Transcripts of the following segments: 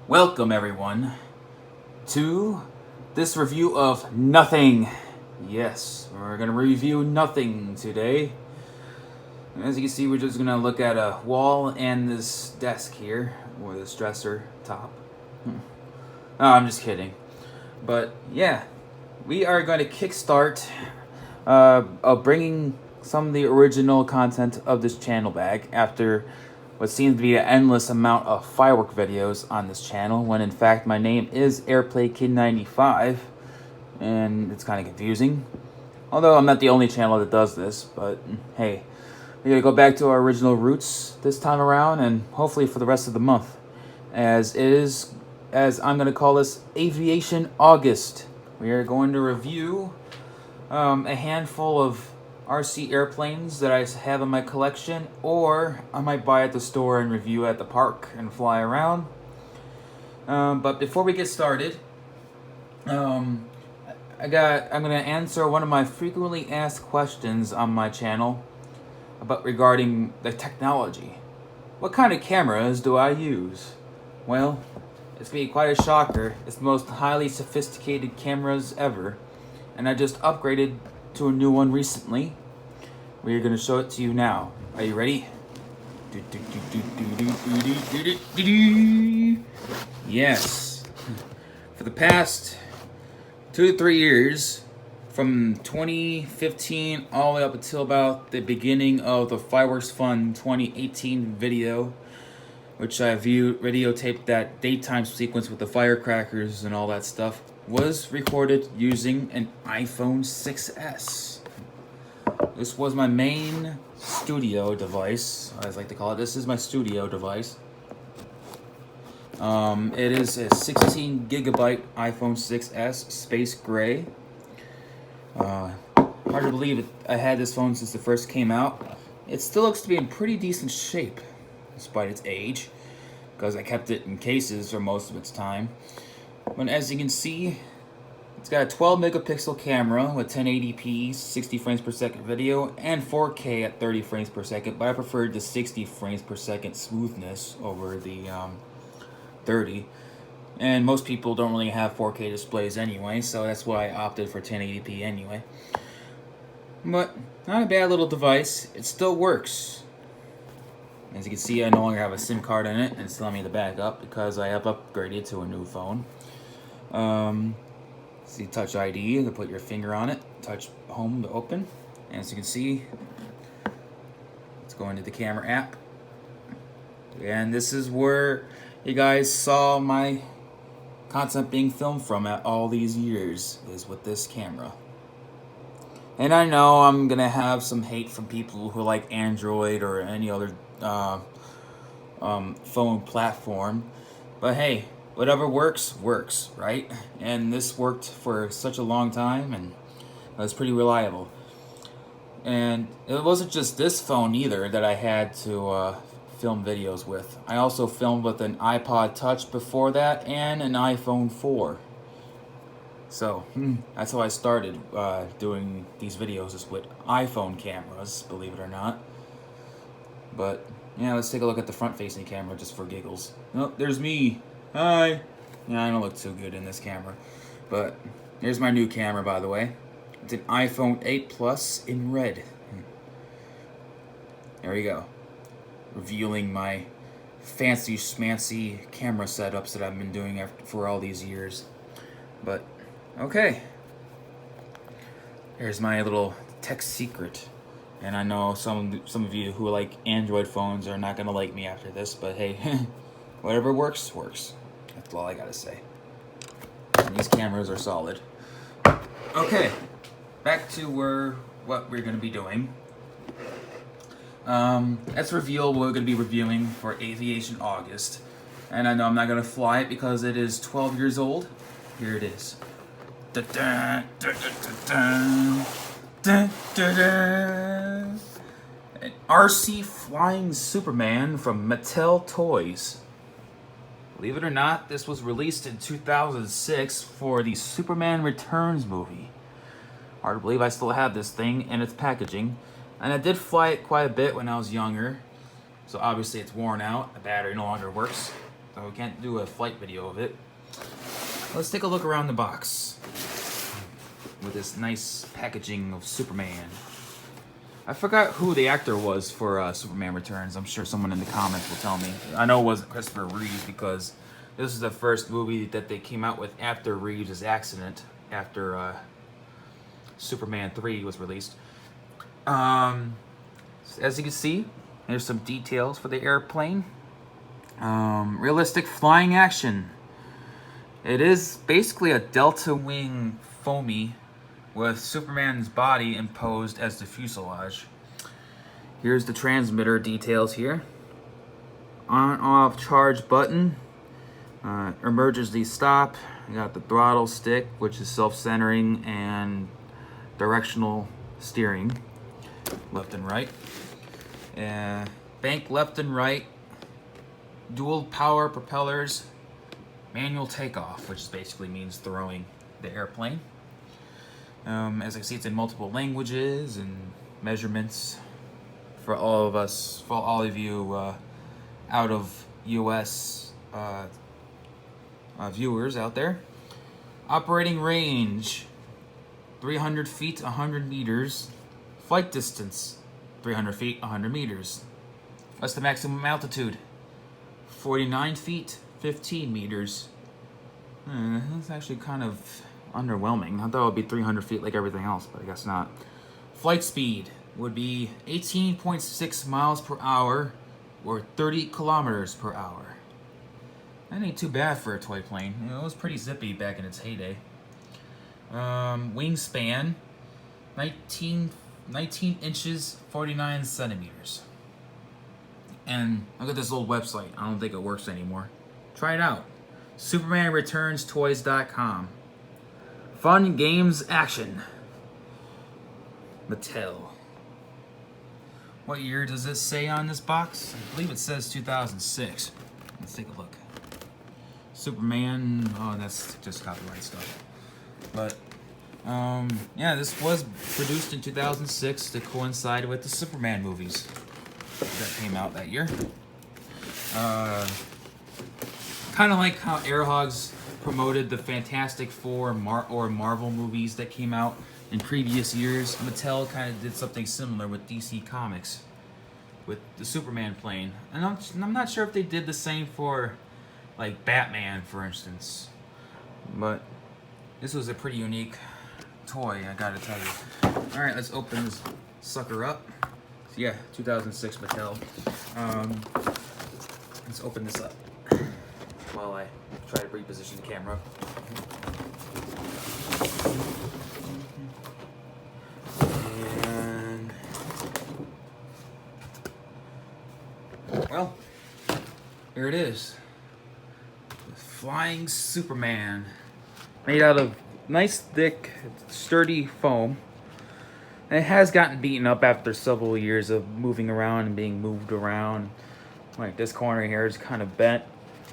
Welcome everyone to this review of Nothing. Yes, we're gonna review Nothing today. As you can see, we're just gonna look at a wall and this desk here, or this dresser top. No, I'm just kidding. But yeah, we are going to kickstart bringing some of the original content of this channel back after what seems to be an endless amount of firework videos on this channel, when in fact my name is AirplayKid95, and it's kind of confusing. Although I'm not the only channel that does this, but hey, we're going to go back to our original roots this time around, and hopefully for the rest of the month, as I'm going to call this Aviation August. We are going to review a handful of RC airplanes that I have in my collection, or I might buy at the store and review at the park and fly around. But before we get started, I'm going to answer one of my frequently asked questions on my channel regarding the technology. What kind of cameras do I use? Well, it's going to be quite a shocker. It's the most highly sophisticated cameras ever, and I just upgraded to a new one recently. We're going to show it to you now. Are you ready? Yes. For the past 2 to 3 years, from 2015 all the way up until about the beginning of the Fireworks Fun 2018 video, which I videotaped that daytime sequence with the firecrackers and all that stuff, was recorded using an iPhone 6S. This was my main studio device, as I like to call it. This is my studio device. It is a 16 gigabyte iPhone 6S, space gray. Hard to believe I had this phone since it first came out. It still looks to be in pretty decent shape, despite its age, because I kept it in cases for most of its time. But as you can see, it's got a 12 megapixel camera with 1080p 60 frames per second video and 4K at 30 frames per second, but I preferred the 60 frames per second smoothness over the 30. And most people don't really have 4K displays anyway, so that's why I opted for 1080p anyway. But not a bad little device. It still works. As you can see, I no longer have a SIM card in it, and it's telling me to back up because I have upgraded to a new phone. See Touch ID to put your finger on it, touch home to open. And as you can see, let's go into the camera app. And this is where you guys saw my content being filmed from at all these years, is with this camera. And I know I'm gonna have some hate from people who like Android or any other phone platform, but hey, whatever works, right? And this worked for such a long time, and it was pretty reliable. And it wasn't just this phone either that I had to film videos with. I also filmed with an iPod Touch before that and an iPhone 4. So that's how I started doing these videos, is with iPhone cameras, believe it or not. But yeah, let's take a look at the front-facing camera just for giggles. Oh, there's me. Hi. Yeah, I don't look too good in this camera. But here's my new camera, by the way. It's an iPhone 8 Plus in red. There we go. Revealing my fancy schmancy camera setups that I've been doing for all these years. But okay. Here's my little tech secret. And I know some of you who like Android phones are not gonna like me after this, but hey, whatever works, works. That's all I gotta say. And these cameras are solid. Okay, back to what we're gonna be doing. Let's reveal what we're gonna be reviewing for Aviation August. And I know I'm not gonna fly it because it is 12 years old. Here it is. An RC Flying Superman from Mattel Toys. Believe it or not, this was released in 2006 for the Superman Returns movie. Hard to believe I still have this thing in its packaging. And I did fly it quite a bit when I was younger. So obviously it's worn out. The battery no longer works. so we can't do a flight video of it. Let's take a look around the box with this nice packaging of Superman. I forgot who the actor was for Superman Returns. I'm sure someone in the comments will tell me. I know it wasn't Christopher Reeves because this is the first movie that they came out with after Reeves' accident, after Superman 3 was released. As you can see, there's some details for the airplane. Realistic flying action. It is basically a delta wing foamy with Superman's body imposed as the fuselage. Here's the transmitter details here. On-off charge button. Emergency stop. You got the throttle stick, which is self-centering and directional steering, left and right. Bank left and right. Dual power propellers. Manual takeoff, which basically means throwing the airplane. As I see, it's in multiple languages and measurements for all of us, for all of you out of US viewers out there. Operating range, 300 feet, 100 meters. Flight distance, 300 feet, 100 meters. What's the maximum altitude? 49 feet, 15 meters. That's actually kind of underwhelming. I thought it would be 300 feet like everything else, but I guess not. Flight speed would be 18.6 miles per hour or 30 kilometers per hour. That ain't too bad for a toy plane. You know, it was pretty zippy back in its heyday. Wingspan, 19 inches, 49 centimeters. And look at this old website. I don't think it works anymore. Try it out. SupermanReturnsToys.com. Fun, games, action. Mattel. What year does this say on this box? I believe it says 2006. Let's take a look. Superman. Oh, that's just copyright stuff. But, yeah, this was produced in 2006 to coincide with the Superman movies that came out that year. Kind of like how Airhogs promoted the Fantastic Four or Marvel movies that came out in previous years. Mattel kind of did something similar with DC Comics with the Superman plane. And I'm not sure if they did the same for like Batman, for instance. But this was a pretty unique toy, I gotta tell you. Alright, let's open this sucker up. So yeah, 2006 Mattel. Let's open this up while I try to reposition the camera. And well, here it is. The Flying Superman. Made out of nice, thick, sturdy foam. And it has gotten beaten up after several years of moving around and being moved around. Like this corner here is kind of bent.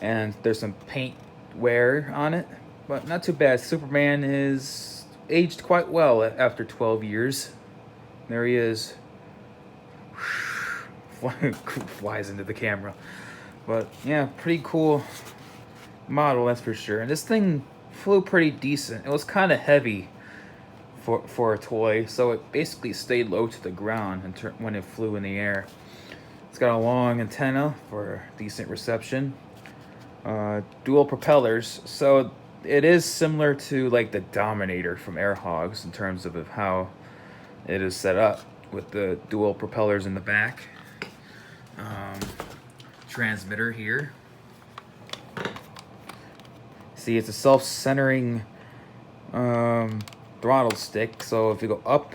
And there's some paint wear on it, but not too bad. Superman is aged quite well after 12 years. There he is. Flies into the camera. But yeah, pretty cool model, that's for sure. And this thing flew pretty decent. It was kind of heavy for a toy, so it basically stayed low to the ground when it flew in the air. It's got a long antenna for decent reception. Dual propellers, so it is similar to like the Dominator from Airhogs in terms of how it is set up with the dual propellers in the back. Transmitter here. See, it's a self-centering throttle stick, so if you go up,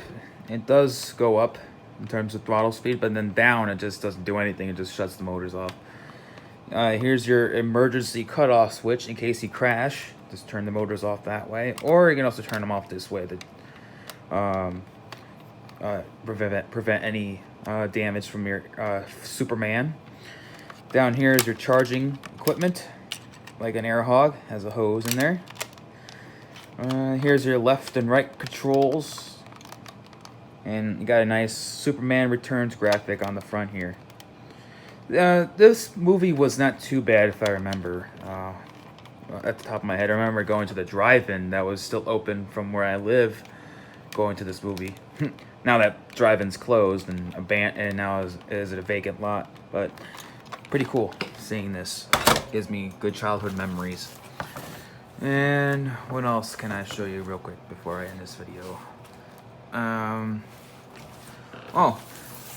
it does go up in terms of throttle speed, but then down it just doesn't do anything. It just shuts the motors off. Here's your emergency cutoff switch in case you crash. Just turn the motors off that way, or you can also turn them off this way to prevent any damage from your Superman. Down here is your charging equipment, like an Airhog, has a hose in there. Here's your left and right controls, and you got a nice Superman Returns graphic on the front here. This movie was not too bad if I remember. At the top of my head, I remember going to the drive-in that was still open from where I live, going to this movie. Now that drive-in's closed and now is it a vacant lot, but pretty cool seeing this. Gives me good childhood memories. And what else can I show you real quick before I end this video? Oh,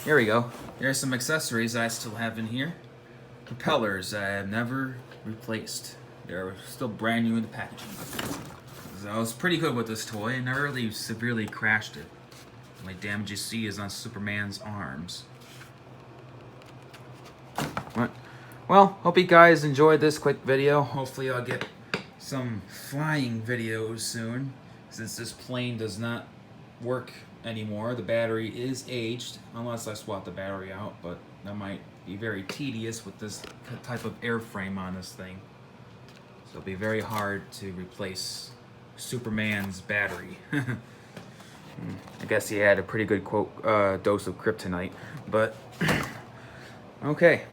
here we go. Here's some accessories I still have in here. Propellers I have never replaced. They're still brand new in the packaging. So I was pretty good with this toy and never really severely crashed it. The only damage you see is on Superman's arms. Well, hope you guys enjoyed this quick video. Hopefully I'll get some flying videos soon, since this plane does not work anymore. The battery is aged, unless I swap the battery out, but that might be very tedious with this type of airframe on this thing. So it'll be very hard to replace Superman's battery. I guess he had a pretty good dose of kryptonite, but okay.